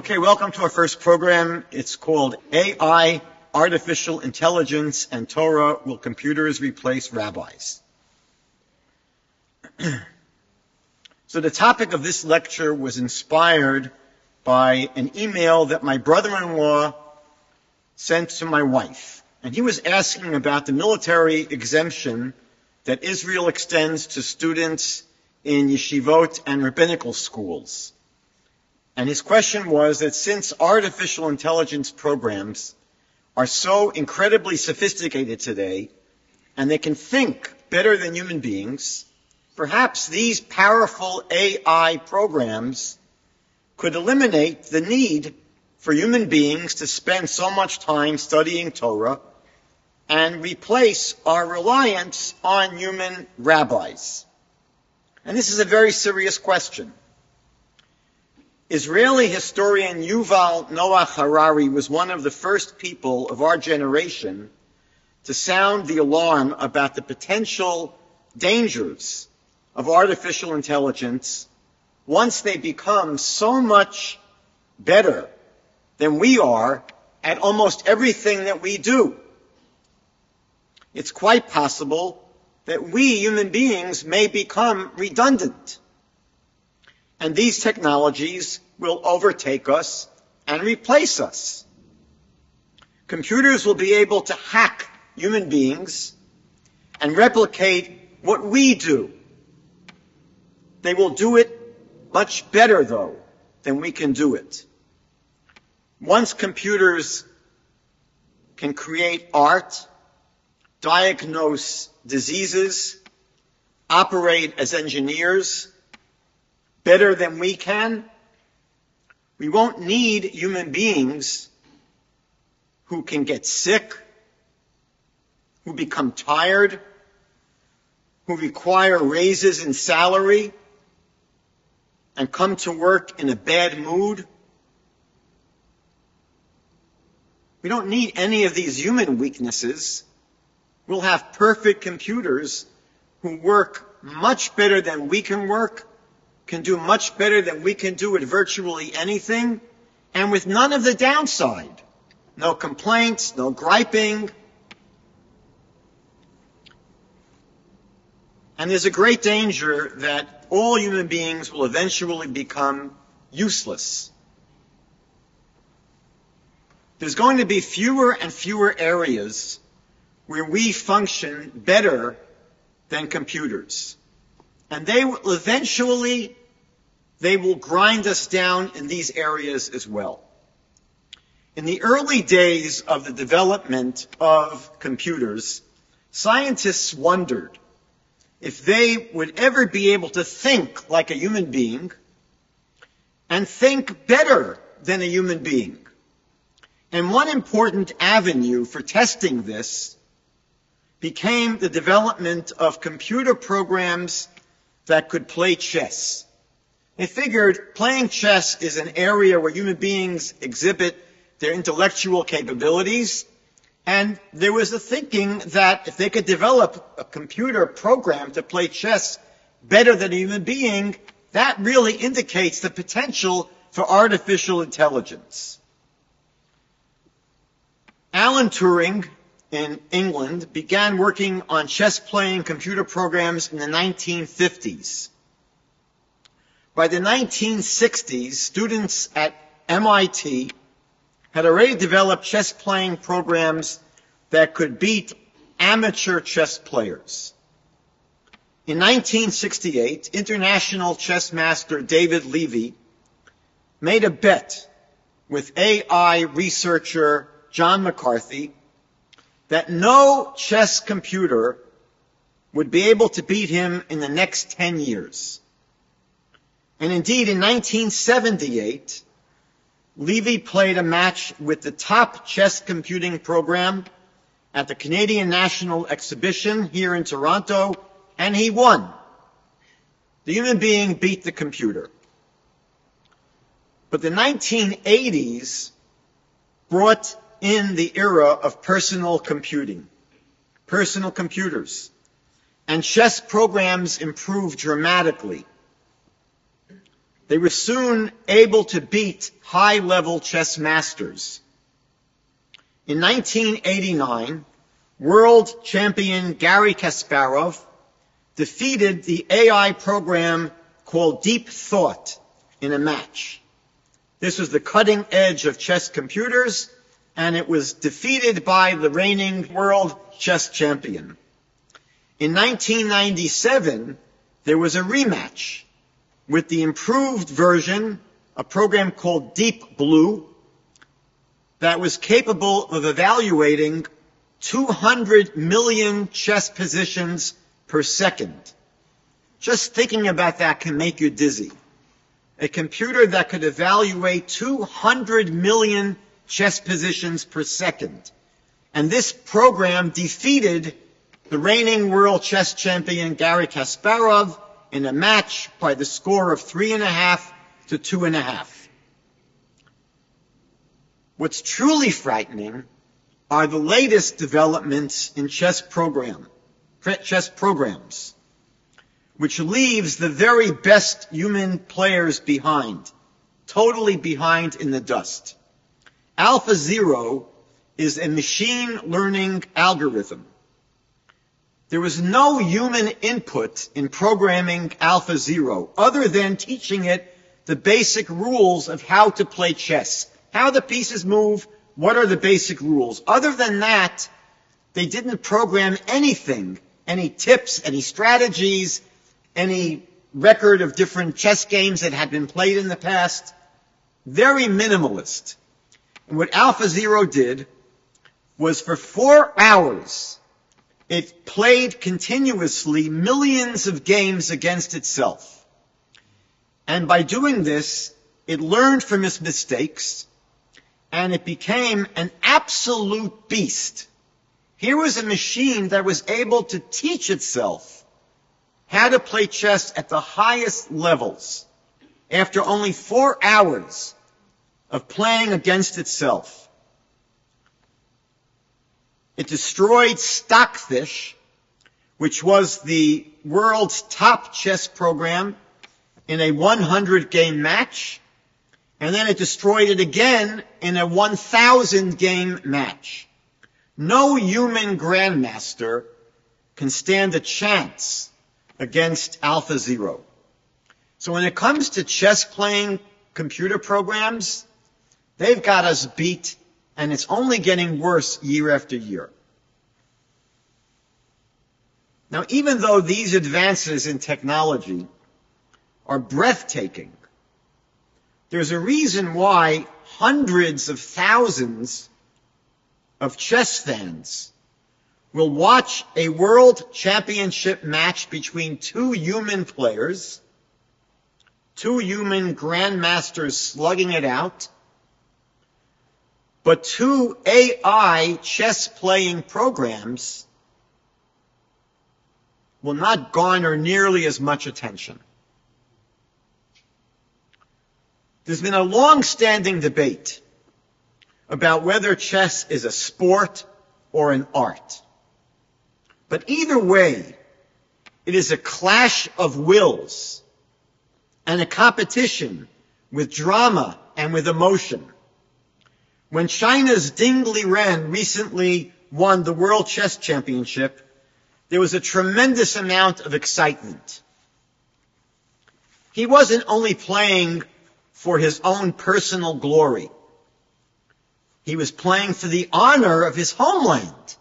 Okay, welcome to our first program. It's called AI, Artificial Intelligence and Torah, Will Computers Replace Rabbis? So the topic of this lecture was inspired by an email that my brother-in-law sent to my wife. And he was asking about the military exemption that Israel extends to students in yeshivot and rabbinical schools. And his question was that since artificial intelligence programs are so incredibly sophisticated today, and they can think better than human beings, perhaps these powerful AI programs could eliminate the need for human beings to spend so much time studying Torah and replace our reliance on human rabbis. And this is a very serious question. Israeli historian Yuval Noah Harari was one of the first people of our generation to sound the alarm about the potential dangers of artificial intelligence once they become so much better than we are at almost everything that we do. It's quite possible that we human beings may become redundant. And these technologies will overtake us and replace us. Computers will be able to hack human beings and replicate what we do. They will do it much better, though, than we can do it. Once computers can create art, diagnose diseases, operate as engineers, better than we can, we won't need human beings who can get sick, who become tired, who require raises in salary, and come to work in a bad mood. We don't need any of these human weaknesses. We'll have perfect computers who work much better than we can work, can do much better than we can do at virtually anything, and with none of the downside. No complaints, no griping. And there's a great danger that all human beings will eventually become useless. There's going to be fewer and fewer areas where we function better than computers. And they will grind us down in these areas as well. In the early days of the development of computers, scientists wondered if they would ever be able to think like a human being and think better than a human being. And one important avenue for testing this became the development of computer programs that could play chess. They figured playing chess is an area where human beings exhibit their intellectual capabilities, and there was a thinking that if they could develop a computer program to play chess better than a human being, that really indicates the potential for artificial intelligence. Alan Turing in England began working on chess-playing computer programs in the 1950s. By the 1960s, students at MIT had already developed chess-playing programs that could beat amateur chess players. In 1968, international chess master David Levy made a bet with AI researcher John McCarthy that no chess computer would be able to beat him in the next 10 years. And indeed, in 1978, Levy played a match with the top chess computing program at the Canadian National Exhibition here in Toronto, and he won. The human being beat the computer. But the 1980s brought in the era of personal computing, personal computers, and chess programs improved dramatically. they were soon able to beat high-level chess masters. In 1989, world champion Garry Kasparov defeated the AI program called Deep Thought in a match. This was the cutting edge of chess computers, and it was defeated by the reigning world chess champion. In 1997, there was a rematch with the improved version, a program called Deep Blue, that was capable of evaluating 200 million chess positions per second. Just thinking about that can make you dizzy. A computer that could evaluate 200 million chess positions per second. And this program defeated the reigning world chess champion Garry Kasparov in a match by the score of 3.5 to 2.5. What's truly frightening are the latest developments in chess programs, which leaves the very best human players behind, totally behind in the dust. AlphaZero is a machine learning algorithm. There was no human input in programming AlphaZero other than teaching it the basic rules of how to play chess, how the pieces move, what are the basic rules. Other than that, they didn't program anything, any tips, any strategies, any record of different chess games that had been played in the past. Very minimalist. And what AlphaZero did was for 4 hours, it played continuously millions of games against itself. And by doing this, it learned from its mistakes, and it became an absolute beast. Here was a machine that was able to teach itself how to play chess at the highest levels after only 4 hours of playing against itself. It destroyed Stockfish, which was the world's top chess program, in a 100-game match, and then it destroyed it again in a 1,000-game match. No human grandmaster can stand a chance against AlphaZero. So when it comes to chess-playing computer programs, they've got us beat, and it's only getting worse year after year. Now, even though these advances in technology are breathtaking, there's a reason why hundreds of thousands of chess fans will watch a world championship match between two human players, two human grandmasters slugging it out, but two AI chess-playing programs will not garner nearly as much attention. There's been a long-standing debate about whether chess is a sport or an art. But either way, it is a clash of wills and a competition with drama and with emotion. When China's Ding Liren recently won the World Chess Championship, there was a tremendous amount of excitement. He wasn't only playing for his own personal glory. He was playing for the honor of his homeland.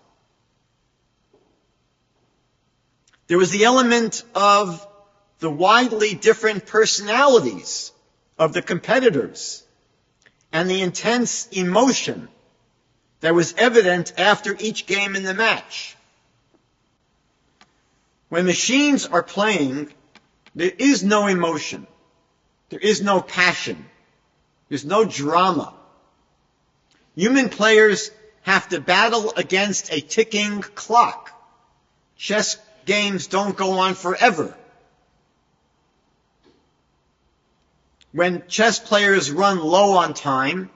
There was the element of the widely different personalities of the competitors and the intense emotion that was evident after each game in the match. When machines are playing, there is no emotion. There is no passion. There's no drama. Human players have to battle against a ticking clock. Chess games don't go on forever. When chess players run low on time,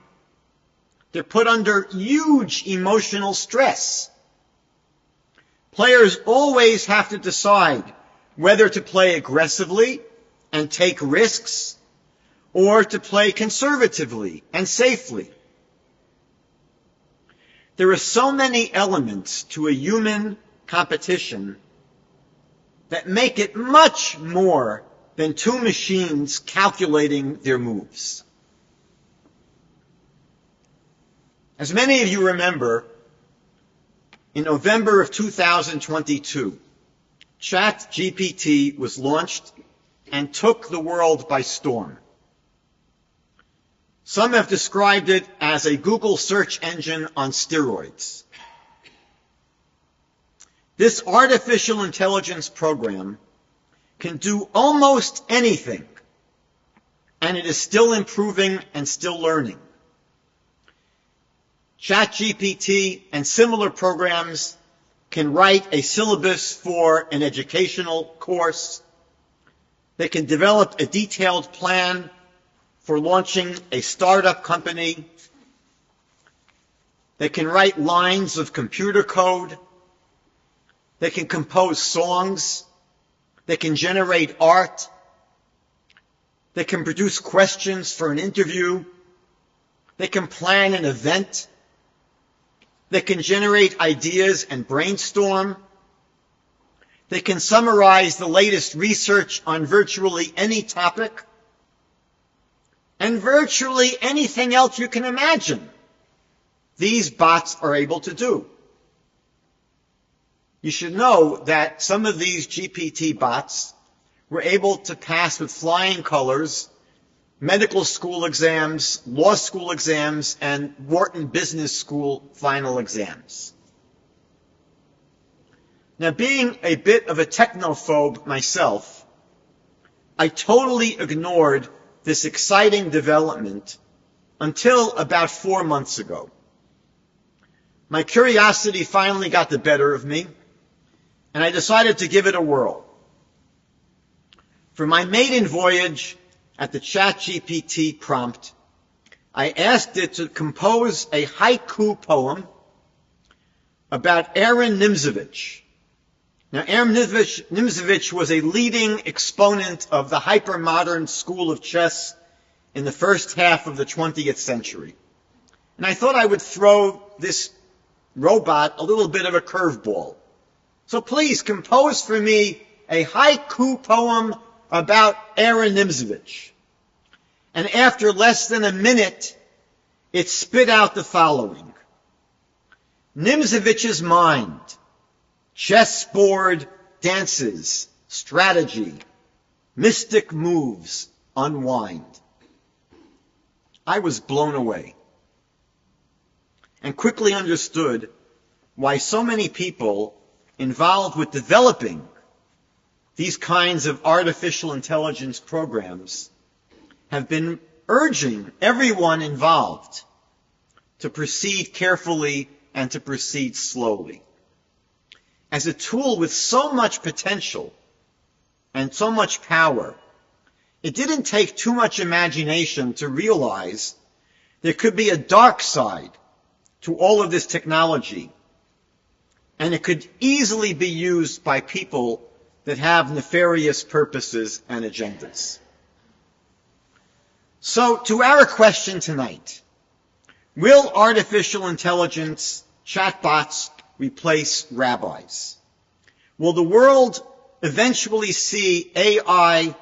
they're put under huge emotional stress. Players always have to decide whether to play aggressively and take risks, or to play conservatively and safely. There are so many elements to a human competition that make it much more than two machines calculating their moves. As many of you remember, in November of 2022, ChatGPT was launched and took the world by storm. Some have described it as a Google search engine on steroids. This artificial intelligence program can do almost anything, and it is still improving and still learning. ChatGPT and similar programs can write a syllabus for an educational course. They can develop a detailed plan for launching a startup company. They can write lines of computer code. They can compose songs. They can generate art. They can produce questions for an interview. They can plan an event. They can generate ideas and brainstorm. They can summarize the latest research on virtually any topic and virtually anything else you can imagine. These bots are able to do. You should know that some of these GPT bots were able to pass with flying colors medical school exams, law school exams, and Wharton Business School final exams. Now, being a bit of a technophobe myself, I totally ignored this exciting development until about 4 months ago. My curiosity finally got the better of me, and I decided to give it a whirl. For my maiden voyage at the ChatGPT prompt, I asked it to compose a haiku poem about Aaron Nimzovich. Now, Aaron Nimzovich was a leading exponent of the hypermodern school of chess in the first half of the 20th century. And I thought I would throw this robot a little bit of a curveball. So please compose for me a haiku poem about Aaron Nimzovich. And after less than a minute, it spit out the following. Nimzovich's mind, chessboard dances, strategy, mystic moves, unwind. I was blown away and quickly understood why so many people involved with developing these kinds of artificial intelligence programs have been urging everyone involved to proceed carefully and to proceed slowly. As a tool with so much potential and so much power, it didn't take too much imagination to realize there could be a dark side to all of this technology, and it could easily be used by people that have nefarious purposes and agendas. So, to our question tonight, will artificial intelligence chatbots replace rabbis? Will the world eventually see AI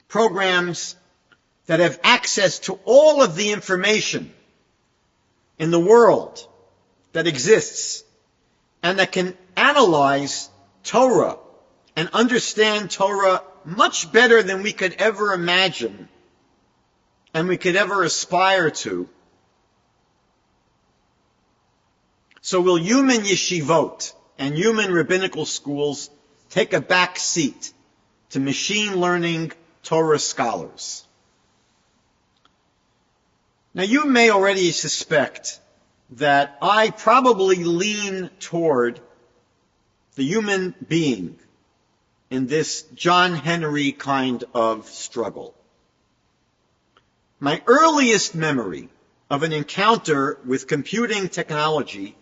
programs that have access to all of the information in the world that exists and that can analyze Torah and understand Torah much better than we could ever imagine and we could ever aspire to? So will human yeshivot and human rabbinical schools take a back seat to machine learning Torah scholars? Now, you may already suspect that I probably lean toward the human being in this John Henry kind of struggle. My earliest memory of an encounter with computing technology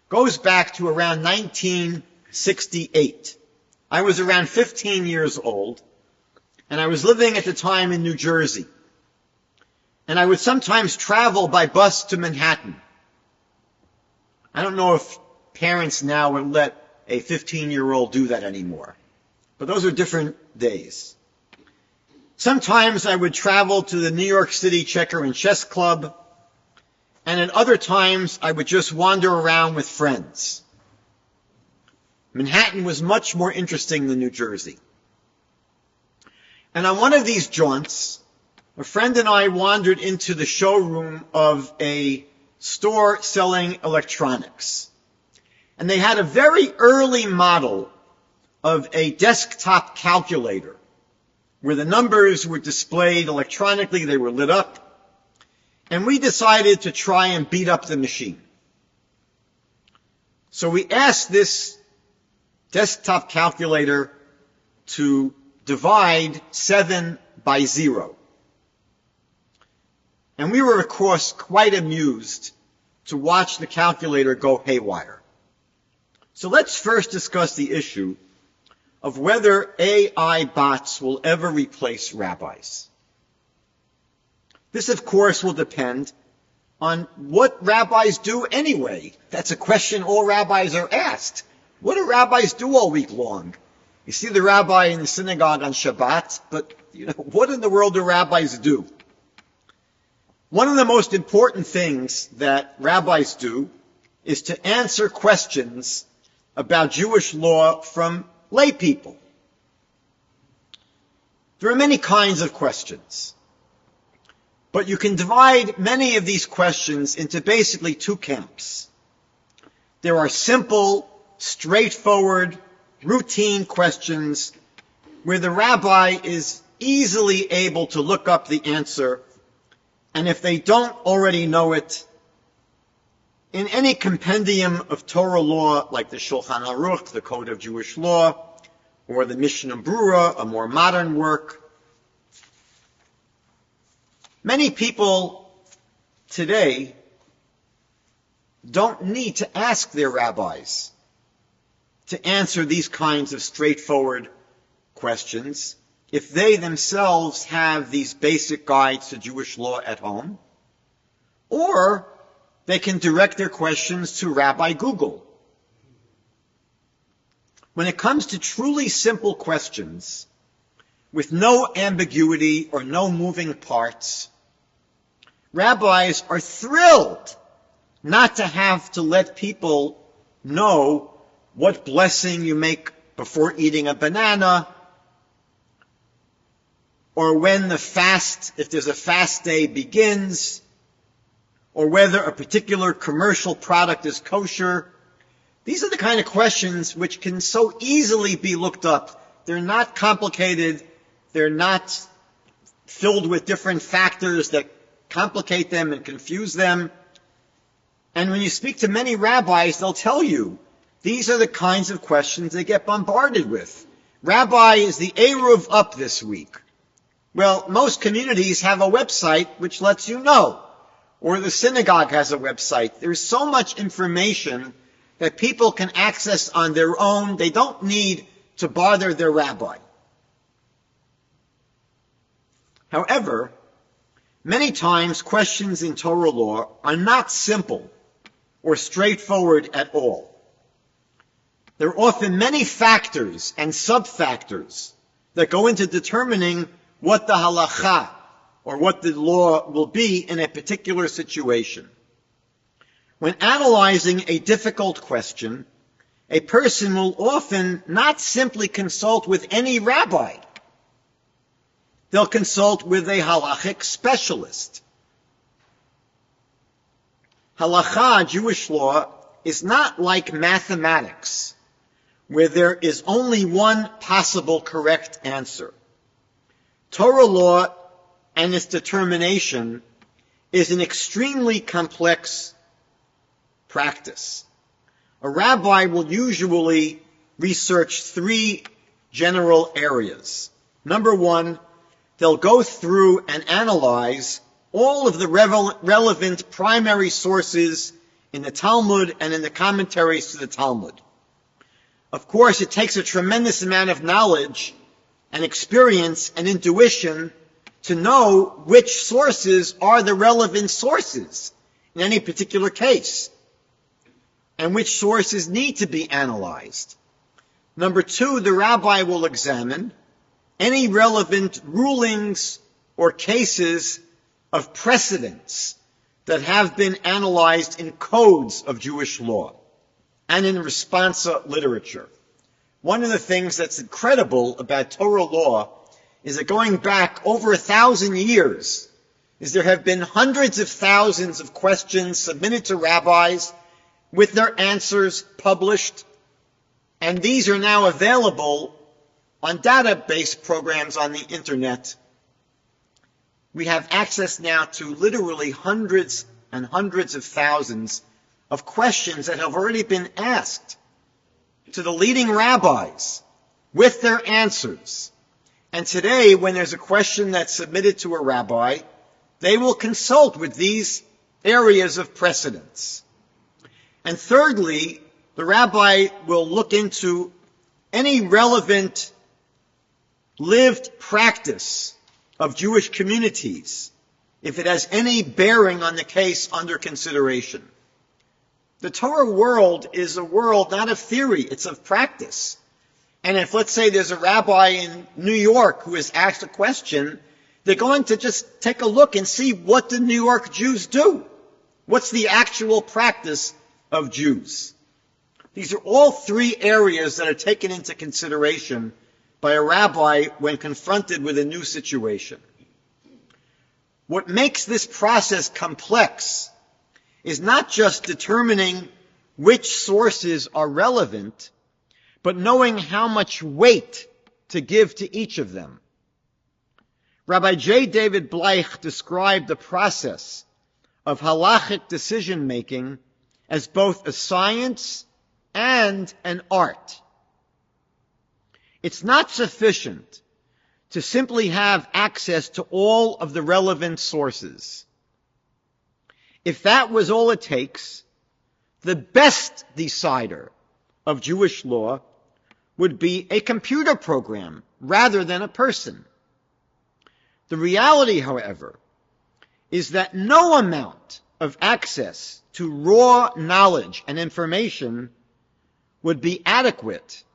goes back to around 1968. I was around 15 years old. And I was living at the time in New Jersey. And I would sometimes travel by bus to Manhattan. I don't know if parents now would let a 15-year-old do that anymore. But those are different days. Sometimes I would travel to the New York City Checker and Chess Club. And at other times, I would just wander around with friends. Manhattan was much more interesting than New Jersey. And on one of these jaunts, a friend and I wandered into the showroom of a store selling electronics. And they had a very early model of a desktop calculator where the numbers were displayed electronically, they were lit up. And we decided to try and beat up the machine. So we asked this desktop calculator to divide 7 by 0. And we were, of course, quite amused to watch the calculator go haywire. So let's first discuss the issue of whether AI bots will ever replace rabbis. This, of course, will depend on what rabbis do anyway. That's a question all rabbis are asked. What do rabbis do all week long? You see the rabbi in the synagogue on Shabbat, but what in the world do rabbis do? One of the most important things that rabbis do is to answer questions about Jewish law from lay people. There are many kinds of questions. But you can divide many of these questions into basically two camps. There are simple, straightforward, routine questions where the rabbi is easily able to look up the answer, and if they don't already know it, in any compendium of Torah law, like the Shulchan Aruch, the Code of Jewish Law, or the Mishnah Brura, a more modern work, many people today don't need to ask their rabbis to answer these kinds of straightforward questions if they themselves have these basic guides to Jewish law at home, or they can direct their questions to Rabbi Google. When it comes to truly simple questions, with no ambiguity or no moving parts, rabbis are thrilled not to have to let people know what blessing you make before eating a banana, or when the fast, if there's a fast day, begins, or whether a particular commercial product is kosher. These are the kind of questions which can so easily be looked up. They're not complicated. They're not filled with different factors that complicate them and confuse them. And when you speak to many rabbis, they'll tell you these are the kinds of questions they get bombarded with. Rabbi, is the Eruv up this week? Well, most communities have a website which lets you know. Or the synagogue has a website. There's so much information that people can access on their own. They don't need to bother their rabbi. However, many times questions in Torah law are not simple or straightforward at all. There are often many factors and sub-factors that go into determining what the halacha or what the law will be in a particular situation. When analyzing a difficult question, a person will often not simply consult with any rabbi. They'll consult with a halachic specialist. Halakha, Jewish law, is not like mathematics, where there is only one possible correct answer. Torah law and its determination is an extremely complex practice. A rabbi will usually research 3 general areas. Number 1, they'll go through and analyze all of the relevant primary sources in the Talmud and in the commentaries to the Talmud. Of course, it takes a tremendous amount of knowledge and experience and intuition to know which sources are the relevant sources in any particular case, and which sources need to be analyzed. Number two, the rabbi will examine any relevant rulings or cases of precedents that have been analyzed in codes of Jewish law and in responsa literature. One of the things that's incredible about Torah law is that going back over 1,000 years, is there have been hundreds of thousands of questions submitted to rabbis with their answers published, and these are now available on database programs on the internet. We have access now to literally hundreds and hundreds of thousands of questions that have already been asked to the leading rabbis with their answers. And today, when there's a question that's submitted to a rabbi, they will consult with these areas of precedence. And thirdly, the rabbi will look into any relevant lived practice of Jewish communities, if it has any bearing on the case under consideration. The Torah world is a world not of theory, it's of practice. And if, let's say, there's a rabbi in New York who is asked a question, they're going to just take a look and see what the New York Jews do. What's the actual practice of Jews? These are all three areas that are taken into consideration by a rabbi when confronted with a new situation. What makes this process complex is not just determining which sources are relevant, but knowing how much weight to give to each of them. Rabbi J. David Bleich described the process of halachic decision-making as both a science and an art. It's not sufficient to simply have access to all of the relevant sources. If that was all it takes, the best decider of Jewish law would be a computer program rather than a person. The reality, however, is that no amount of access to raw knowledge and information would be adequate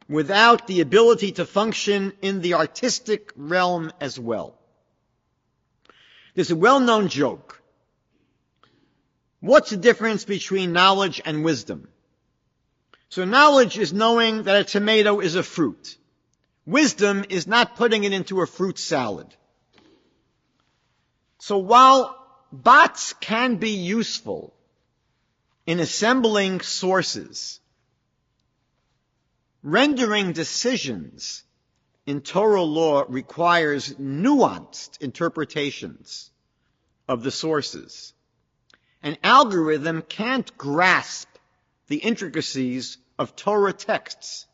without the ability to function in the artistic realm as well. There's a well-known joke. What's the difference between knowledge and wisdom? So knowledge is knowing that a tomato is a fruit. Wisdom is not putting it into a fruit salad. So while bots can be useful in assembling sources, rendering decisions in Torah law requires nuanced interpretations of the sources. An algorithm can't grasp the intricacies of Torah texts.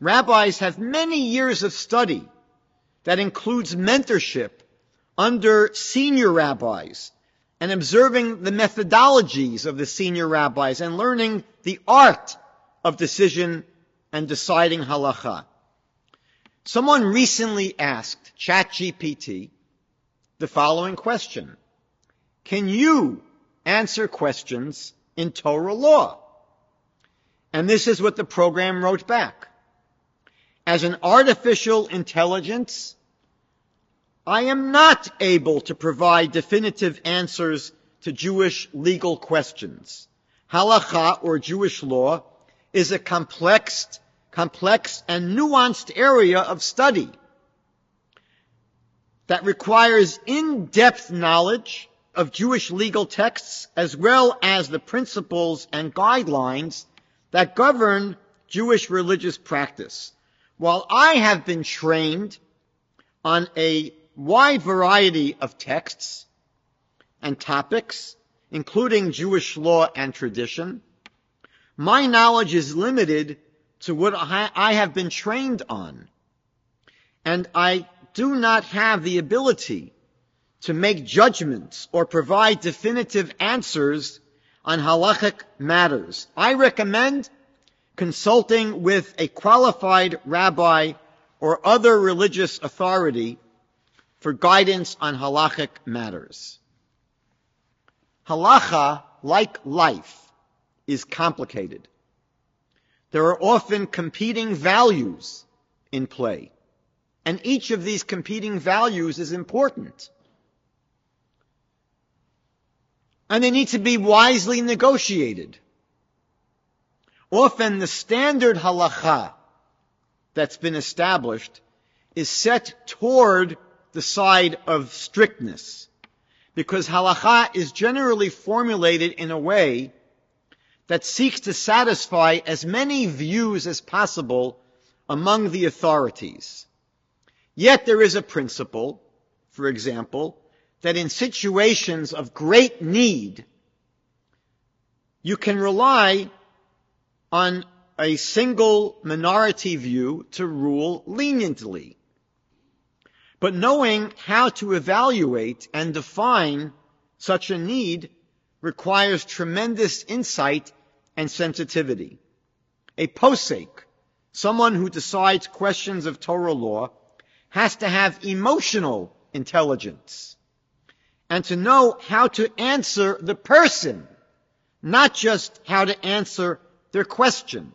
Rabbis have many years of study that includes mentorship under senior rabbis and observing the methodologies of the senior rabbis and learning the art of decision and deciding halacha. Someone recently asked ChatGPT the following question: can you answer questions in Torah law? And this is what the program wrote back. As an artificial intelligence, I am not able to provide definitive answers to Jewish legal questions. Halakha, or Jewish law, is a complex and nuanced area of study that requires in-depth knowledge of Jewish legal texts as well as the principles and guidelines that govern Jewish religious practice. While I have been trained on a wide variety of texts and topics, including Jewish law and tradition, my knowledge is limited to what I have been trained on, and I do not have the ability to make judgments or provide definitive answers on halachic matters. I recommend consulting with a qualified rabbi or other religious authority for guidance on halachic matters. Halacha, like life, is complicated. There are often competing values in play, and each of these competing values is important. And they need to be wisely negotiated. Often the standard halacha that's been established is set toward the side of strictness, because halacha is generally formulated in a way that seeks to satisfy as many views as possible among the authorities. Yet there is a principle, for example, that in situations of great need, you can rely on a single minority view to rule leniently. But knowing how to evaluate and define such a need requires tremendous insight and sensitivity. A posek, someone who decides questions of Torah law, has to have emotional intelligence and to know how to answer the person, not just how to answer their question.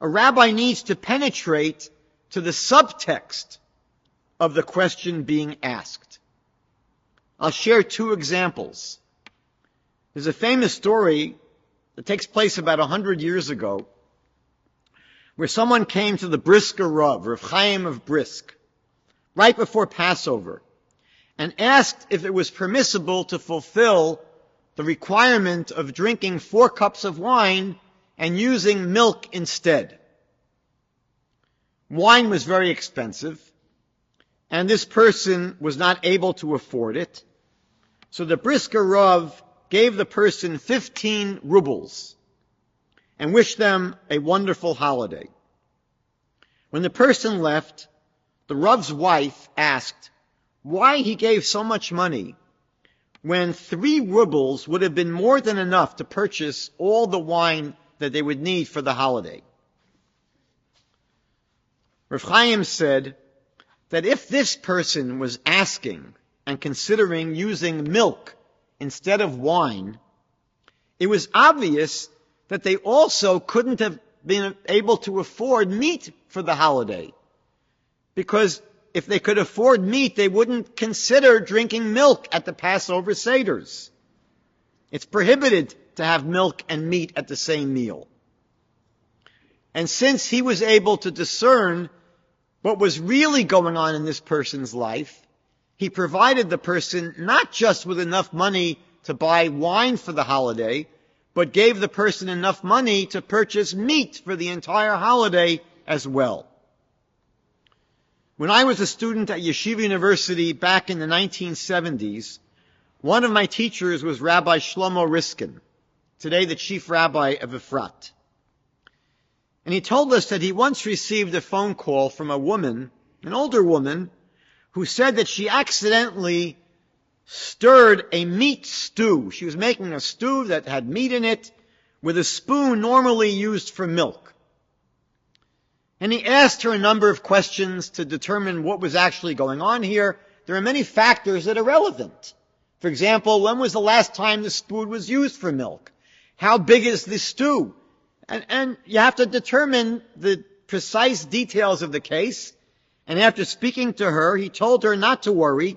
A rabbi needs to penetrate to the subtext of the question being asked. I'll share two examples. There's a famous story that takes place about 100 years ago, where someone came to the Brisker Rav Chaim of Brisk, right before Passover, and asked if it was permissible to fulfill the requirement of drinking 4 cups of wine and using milk instead. Wine was very expensive, and this person was not able to afford it, so the Brisker Rav gave the person 15 rubles and wished them a wonderful holiday. When the person left, the Rav's wife asked why he gave so much money when 3 rubles would have been more than enough to purchase all the wine that they would need for the holiday. Rav Chaim said that if this person was asking and considering using milk instead of wine, it was obvious that they also couldn't have been able to afford meat for the holiday. Because if they could afford meat, they wouldn't consider drinking milk at the Passover Seders. It's prohibited to have milk and meat at the same meal. And since he was able to discern what was really going on in this person's life, he provided the person not just with enough money to buy wine for the holiday, but gave the person enough money to purchase meat for the entire holiday as well. When I was a student at Yeshiva University back in the 1970s, one of my teachers was Rabbi Shlomo Riskin, today the chief rabbi of Efrat. And he told us that he once received a phone call from a woman, an older woman, who said that she accidentally stirred a meat stew. She was making a stew that had meat in it with a spoon normally used for milk. And he asked her a number of questions to determine what was actually going on here. There are many factors that are relevant. For example, when was the last time the spoon was used for milk? How big is the stew? And you have to determine the precise details of the case. And after speaking to her, he told her not to worry,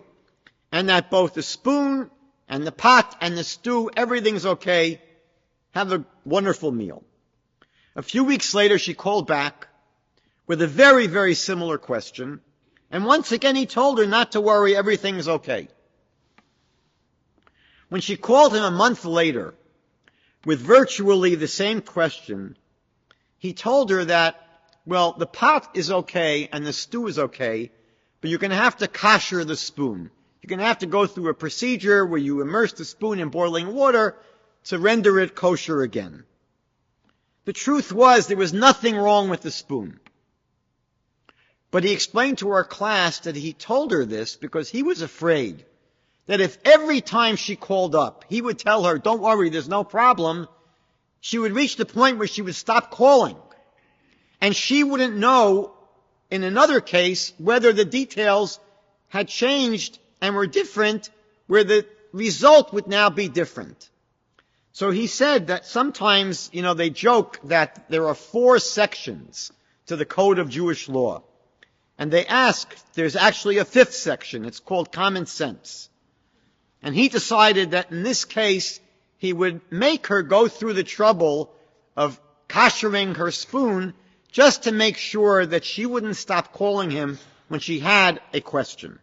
and that both the spoon and the pot and the stew, everything's okay. Have a wonderful meal. A few weeks later, she called back with a very, very similar question. And once again, he told her not to worry, everything's okay. When she called him a month later with virtually the same question, he told her that, well, the pot is okay and the stew is okay, but you're going to have to kosher the spoon. You're going to have to go through a procedure where you immerse the spoon in boiling water to render it kosher again. The truth was there was nothing wrong with the spoon. But he explained to our class that he told her this because he was afraid that if every time she called up, he would tell her, don't worry, there's no problem, she would reach the point where she would stop calling. And she wouldn't know in another case, whether the details had changed and were different, where the result would now be different. So he said that sometimes, they joke that there are 4 sections to the Code of Jewish Law. And they ask, there's actually a 5th section. It's called common sense. And he decided that in this case, he would make her go through the trouble of koshering her spoon just to make sure that she wouldn't stop calling him when she had a question.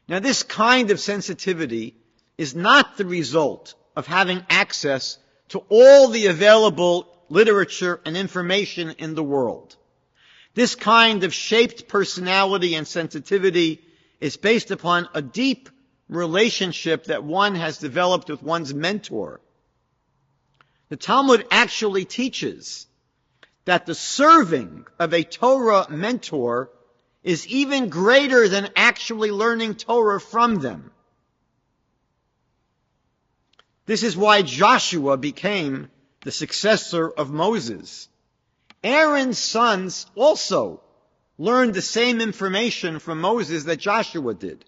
Now, this kind of sensitivity is not the result of having access to all the available literature and information in the world. This kind of shaped personality and sensitivity is based upon a deep relationship that one has developed with one's mentor. The Talmud actually teaches that the serving of a Torah mentor is even greater than actually learning Torah from them. This is why Joshua became the successor of Moses. Aaron's sons also learned the same information from Moses that Joshua did.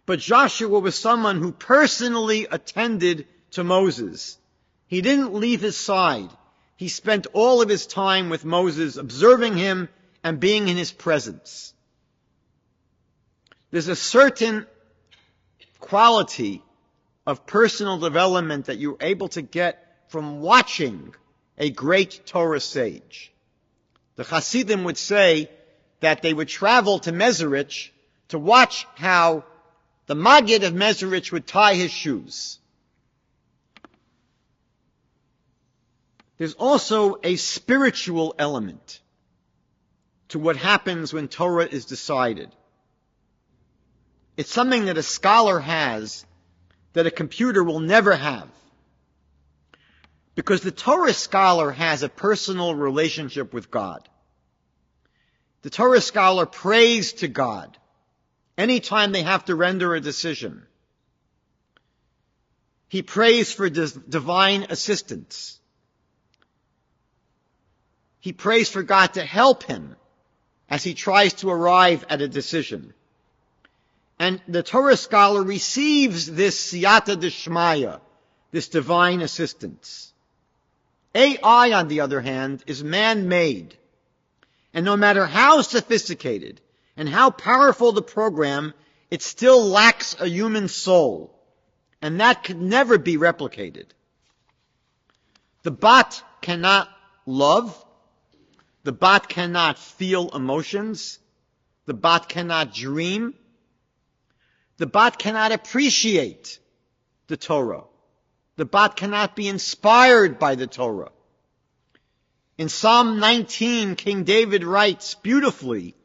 But Joshua was someone who personally attended to Moses. He didn't leave his side. He spent all of his time with Moses, observing him and being in his presence. There's a certain quality of personal development that you're able to get from watching a great Torah sage. The Hasidim would say that they would travel to Mezerich to watch how the Maggid of Mezerich would tie his shoes. There's also a spiritual element to what happens when Torah is decided. It's something that a scholar has that a computer will never have. Because the Torah scholar has a personal relationship with God. The Torah scholar prays to God anytime they have to render a decision. He prays for divine assistance. He prays for God to help him as he tries to arrive at a decision. And the Torah scholar receives this siyata d'shmaya, this divine assistance. AI, on the other hand, is man-made. And no matter how sophisticated and how powerful the program, it still lacks a human soul. And that could never be replicated. The bot cannot love. The bot cannot feel emotions. The bot cannot dream. The bot cannot appreciate the Torah. The bot cannot be inspired by the Torah. In Psalm 19, King David writes beautifully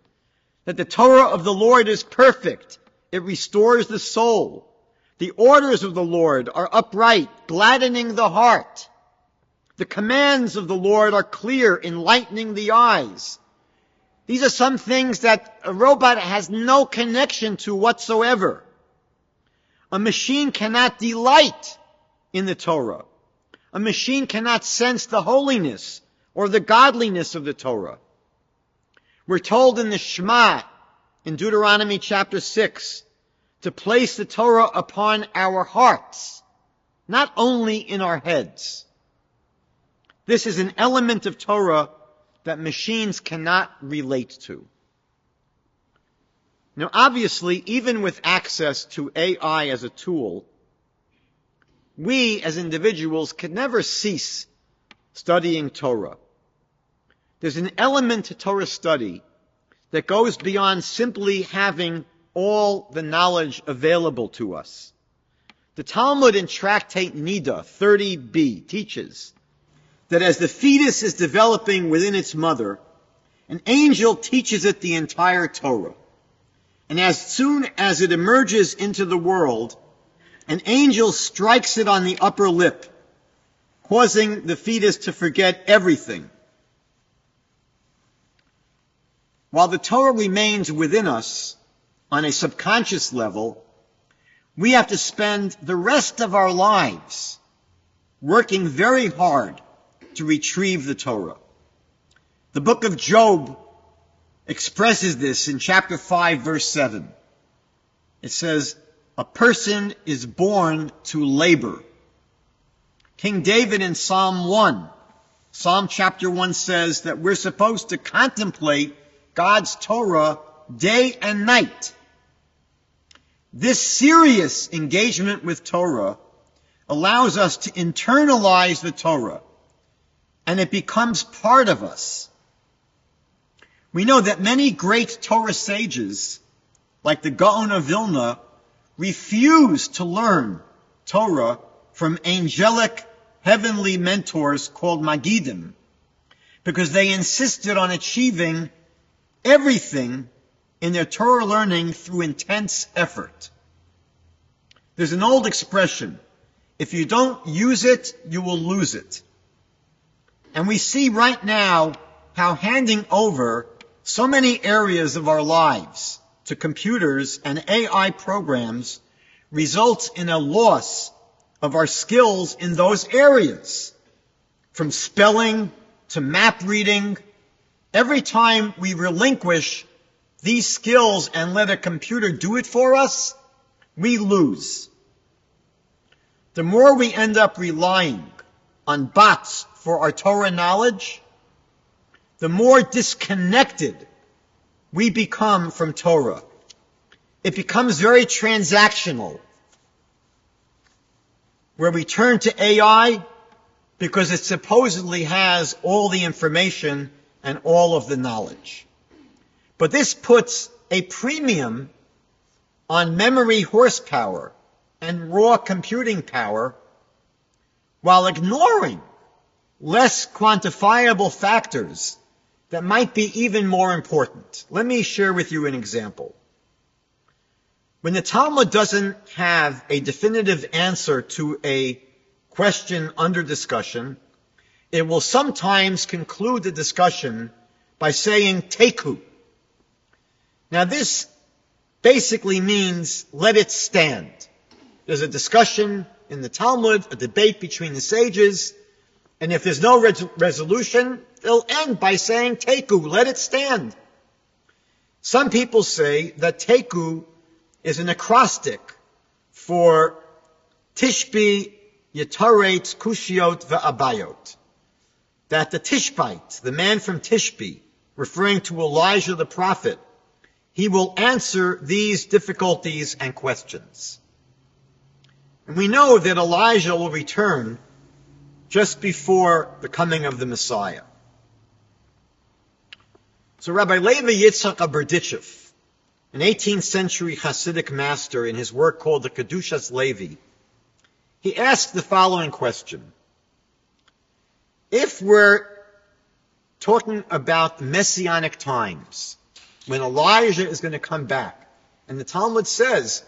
that the Torah of the Lord is perfect. It restores the soul. The orders of the Lord are upright, gladdening the heart. The commands of the Lord are clear, enlightening the eyes. These are some things that a robot has no connection to whatsoever. A machine cannot delight in the Torah. A machine cannot sense the holiness or the godliness of the Torah. We're told in the Shema, in Deuteronomy chapter 6, to place the Torah upon our hearts, not only in our heads. This is an element of Torah that machines cannot relate to. Now, obviously, even with access to AI as a tool, we as individuals can never cease studying Torah. There's an element to Torah study that goes beyond simply having all the knowledge available to us. The Talmud in Tractate Nida 30b teaches that as the fetus is developing within its mother, an angel teaches it the entire Torah. And as soon as it emerges into the world, an angel strikes it on the upper lip, causing the fetus to forget everything. While the Torah remains within us on a subconscious level, we have to spend the rest of our lives working very hard to retrieve the Torah. The book of Job expresses this in chapter 5, verse 7. It says, a person is born to labor. King David in Psalm chapter 1 says that we're supposed to contemplate God's Torah day and night. This serious engagement with Torah allows us to internalize the Torah, and it becomes part of us. We know that many great Torah sages, like the Gaon of Vilna, refused to learn Torah from angelic, heavenly mentors called Magidim, because they insisted on achieving everything in their Torah learning through intense effort. There's an old expression, if you don't use it, you will lose it. And we see right now how handing over so many areas of our lives to computers and AI programs results in a loss of our skills in those areas. From spelling to map reading, every time we relinquish these skills and let a computer do it for us, we lose. The more we end up relying on bots for our Torah knowledge, the more disconnected we become from Torah. It becomes very transactional, where we turn to AI because it supposedly has all the information and all of the knowledge. But this puts a premium on memory horsepower and raw computing power while ignoring less quantifiable factors that might be even more important. Let me share with you an example. When the Talmud doesn't have a definitive answer to a question under discussion, it will sometimes conclude the discussion by saying teku. Now this basically means let it stand. There's a discussion in the Talmud, a debate between the sages, and if there's no resolution, they'll end by saying teku, let it stand. Some people say that teku is an acrostic for Tishbi, Yetaret, Kushiot, Ve'abayot. That the Tishbite, the man from Tishbi, referring to Elijah the prophet, he will answer these difficulties and questions. And we know that Elijah will return just before the coming of the Messiah. So Rabbi Levi Yitzchak Berditchev, an 18th century Hasidic master, in his work called the Kedushas Levi, he asked the following question. If we're talking about messianic times, when Elijah is going to come back, and the Talmud says,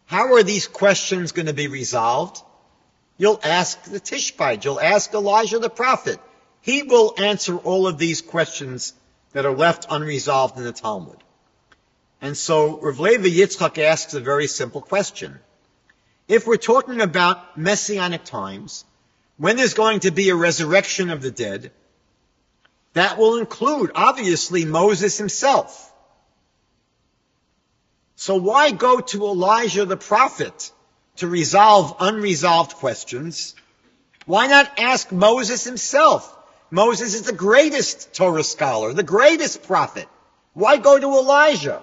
how are these questions going to be resolved? You'll ask the Tishbite, you'll ask Elijah the prophet. He will answer all of these questions that are left unresolved in the Talmud. And so Rav Levi Yitzchak asks a very simple question. If we're talking about messianic times, when there's going to be a resurrection of the dead, that will include, obviously, Moses himself. So why go to Elijah the prophet to resolve unresolved questions? Why not ask Moses himself? Moses is the greatest Torah scholar, the greatest prophet. Why go to Elijah?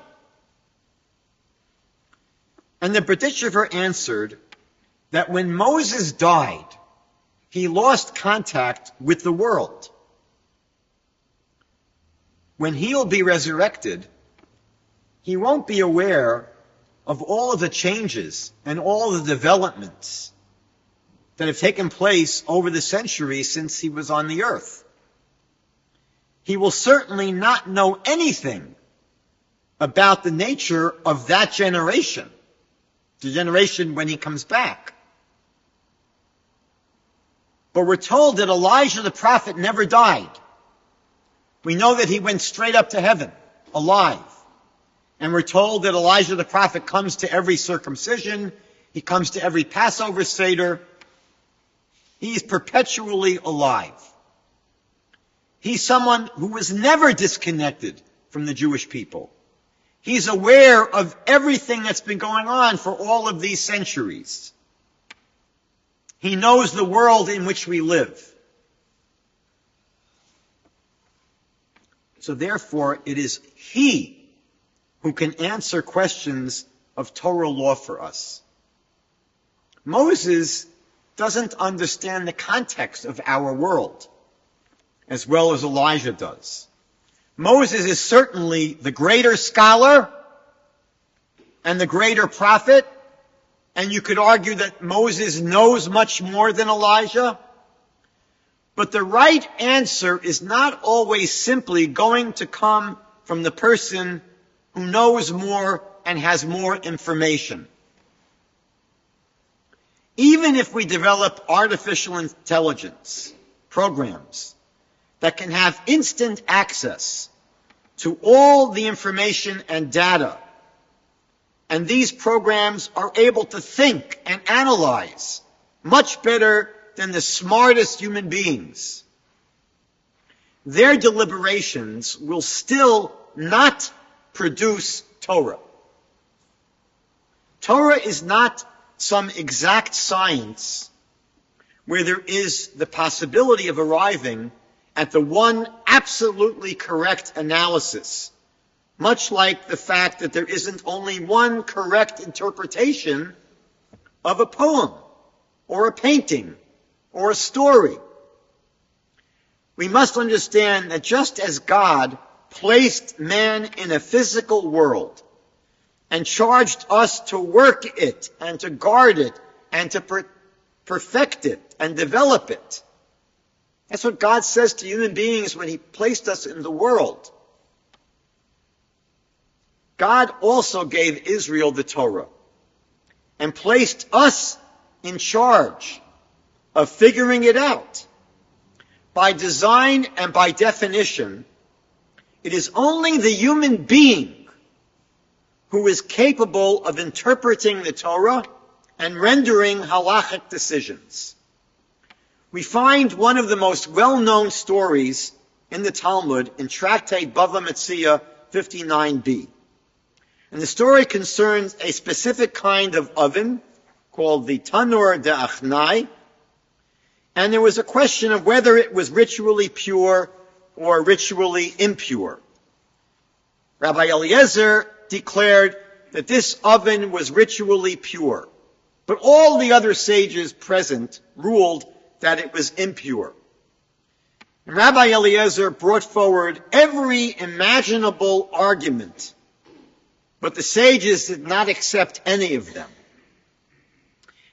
And the Berditchever answered that when Moses died, he lost contact with the world. When he'll be resurrected, he won't be aware of all of the changes and all the developments that have taken place over the centuries since he was on the earth. He will certainly not know anything about the nature of that generation, the generation when he comes back. But we're told that Elijah the prophet never died. We know that he went straight up to heaven, alive. And we're told that Elijah the prophet comes to every circumcision, he comes to every Passover Seder. He is perpetually alive. He's someone who was never disconnected from the Jewish people. He's aware of everything that's been going on for all of these centuries. He knows the world in which we live. So therefore, it is he who can answer questions of Torah law for us. Moses doesn't understand the context of our world as well as Elijah does. Moses is certainly the greater scholar and the greater prophet, and you could argue that Moses knows much more than Elijah. But the right answer is not always simply going to come from the person who knows more and has more information. Even if we develop artificial intelligence programs that can have instant access to all the information and data, and these programs are able to think and analyze much better than the smartest human beings, their deliberations will still not produce Torah. Torah is not some exact science where there is the possibility of arriving at the one absolutely correct analysis, much like the fact that there isn't only one correct interpretation of a poem or a painting or a story. We must understand that just as God placed man in a physical world and charged us to work it and to guard it and to perfect it and develop it, that's what God says to human beings when he placed us in the world. God also gave Israel the Torah and placed us in charge of figuring it out. By design and by definition, it is only the human being who is capable of interpreting the Torah and rendering halachic decisions. We find one of the most well-known stories in the Talmud in Tractate Bava Metzia 59b. And the story concerns a specific kind of oven called the Tanur de'achnai, and there was a question of whether it was ritually pure or ritually impure. Rabbi Eliezer declared that this oven was ritually pure, but all the other sages present ruled that it was impure. And Rabbi Eliezer brought forward every imaginable argument, but the sages did not accept any of them.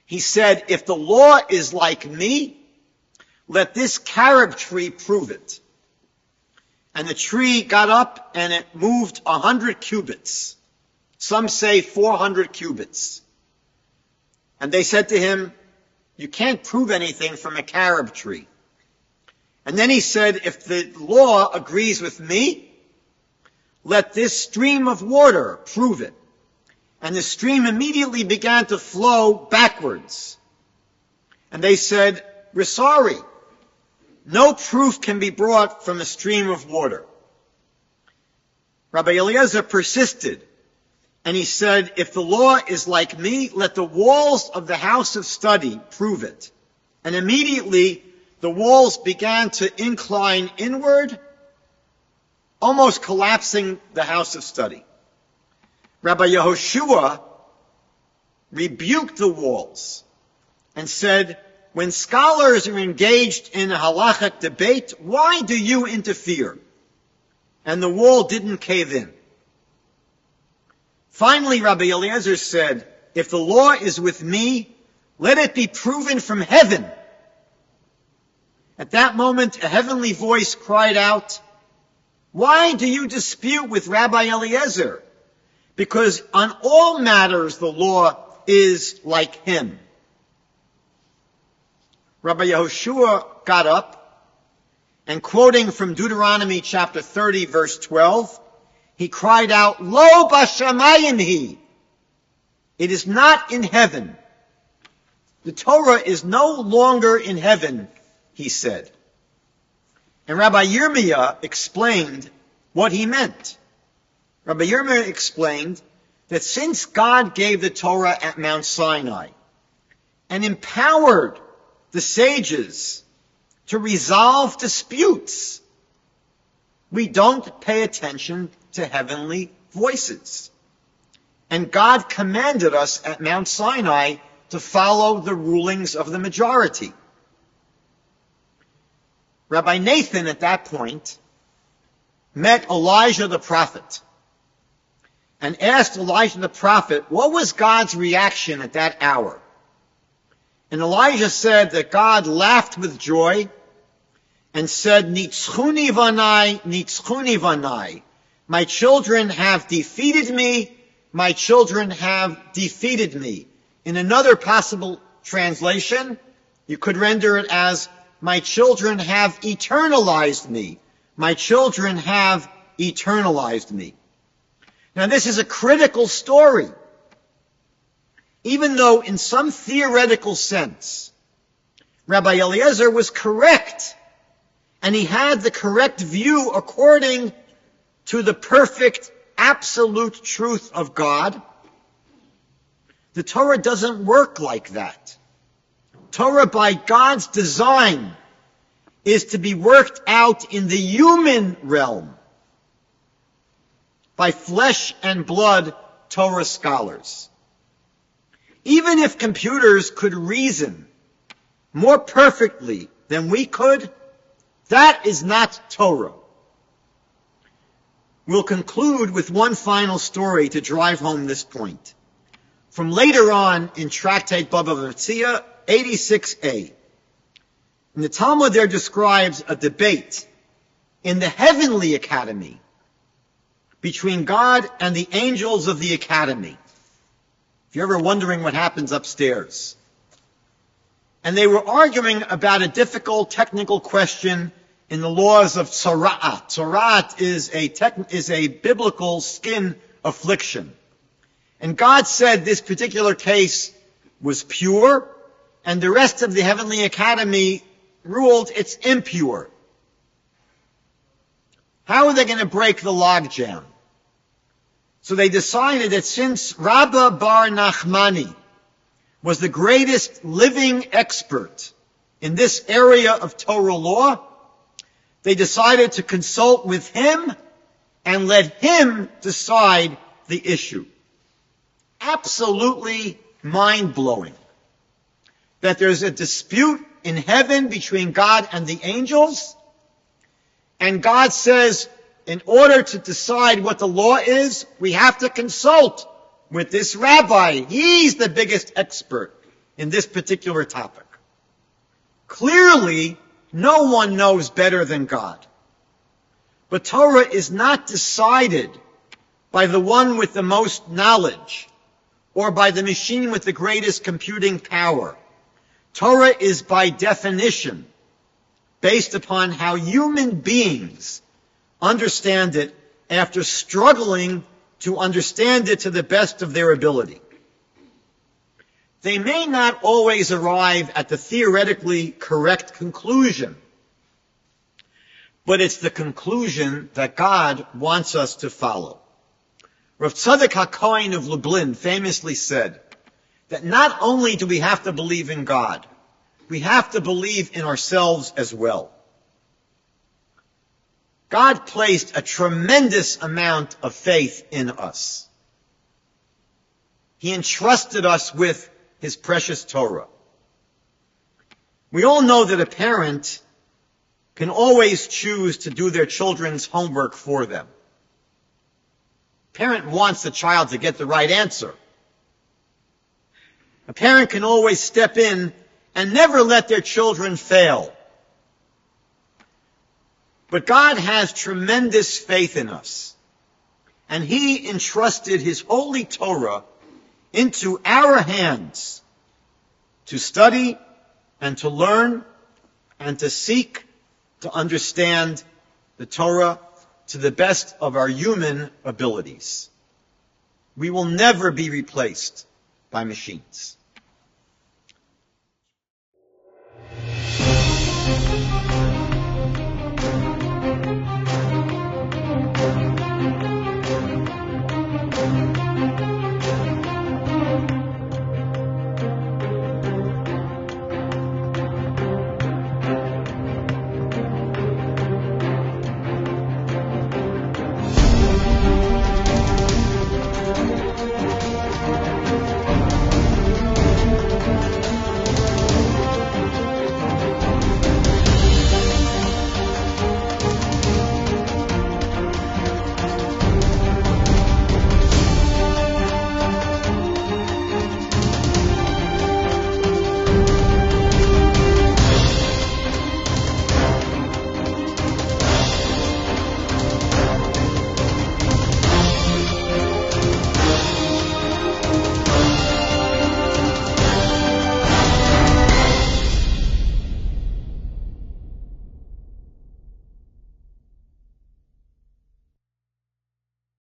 He said, if the law is like me, let this carob tree prove it. And the tree got up and it moved 100 cubits. Some say 400 cubits. And they said to him, you can't prove anything from a carob tree. And then he said, if the law agrees with me, let this stream of water prove it. And the stream immediately began to flow backwards. And they said, we're sorry. No proof can be brought from a stream of water. Rabbi Eliezer persisted, and he said, if the law is like me, let the walls of the house of study prove it. And immediately the walls began to incline inward, almost collapsing the house of study. Rabbi Yehoshua rebuked the walls and said, when scholars are engaged in a halachic debate, why do you interfere? And the wall didn't cave in. Finally, Rabbi Eliezer said, if the law is with me, let it be proven from heaven. At that moment, a heavenly voice cried out, why do you dispute with Rabbi Eliezer? Because on all matters the law is like him. Rabbi Yehoshua got up, and quoting from Deuteronomy chapter 30, verse 12, he cried out, Lo b'shamayim hi! It is not in heaven. The Torah is no longer in heaven, he said. And Rabbi Yirmiyah explained what he meant. Rabbi Yirmiyah explained that since God gave the Torah at Mount Sinai and empowered the sages to resolve disputes, we don't pay attention to heavenly voices. And God commanded us at Mount Sinai to follow the rulings of the majority. Rabbi Nathan, at that point, met Elijah the prophet and asked Elijah the prophet, what was God's reaction at that hour? And Elijah said that God laughed with joy and said, Nitzchuni vanai, Nitzchuni vanai. My children have defeated me, my children have defeated me. In another possible translation, you could render it as, my children have eternalized me. My children have eternalized me. Now this is a critical story. Even though in some theoretical sense, Rabbi Eliezer was correct, and he had the correct view according to the perfect, absolute truth of God, the Torah doesn't work like that. Torah, by God's design, is to be worked out in the human realm by flesh and blood Torah scholars. Even if computers could reason more perfectly than we could, that is not Torah. We'll conclude with one final story to drive home this point. From later on in Tractate Bava Metzia, 86a. And the Talmud there describes a debate in the heavenly academy between God and the angels of the academy. If you're ever wondering what happens upstairs. And they were arguing about a difficult technical question in the laws of tzara'at. Tzara'at is a biblical skin affliction. And God said this particular case was pure, and the rest of the heavenly academy ruled it's impure. How are they going to break the logjam? So they decided that since Rabbah bar Nachmani was the greatest living expert in this area of Torah law, they decided to consult with him and let him decide the issue. Absolutely mind-blowing. That there's a dispute in heaven between God and the angels, and God says, in order to decide what the law is, we have to consult with this rabbi. He's the biggest expert in this particular topic. Clearly, no one knows better than God. But Torah is not decided by the one with the most knowledge or by the machine with the greatest computing power. Torah is by definition based upon how human beings understand it after struggling to understand it to the best of their ability. They may not always arrive at the theoretically correct conclusion, but it's the conclusion that God wants us to follow. Rav Tzadok HaKohen of Lublin famously said that not only do we have to believe in God, we have to believe in ourselves as well. God placed a tremendous amount of faith in us. He entrusted us with His precious Torah. We all know that a parent can always choose to do their children's homework for them. A parent wants the child to get the right answer. A parent can always step in and never let their children fail. But God has tremendous faith in us. And He entrusted His holy Torah into our hands to study and to learn and to seek to understand the Torah to the best of our human abilities. We will never be replaced by machines.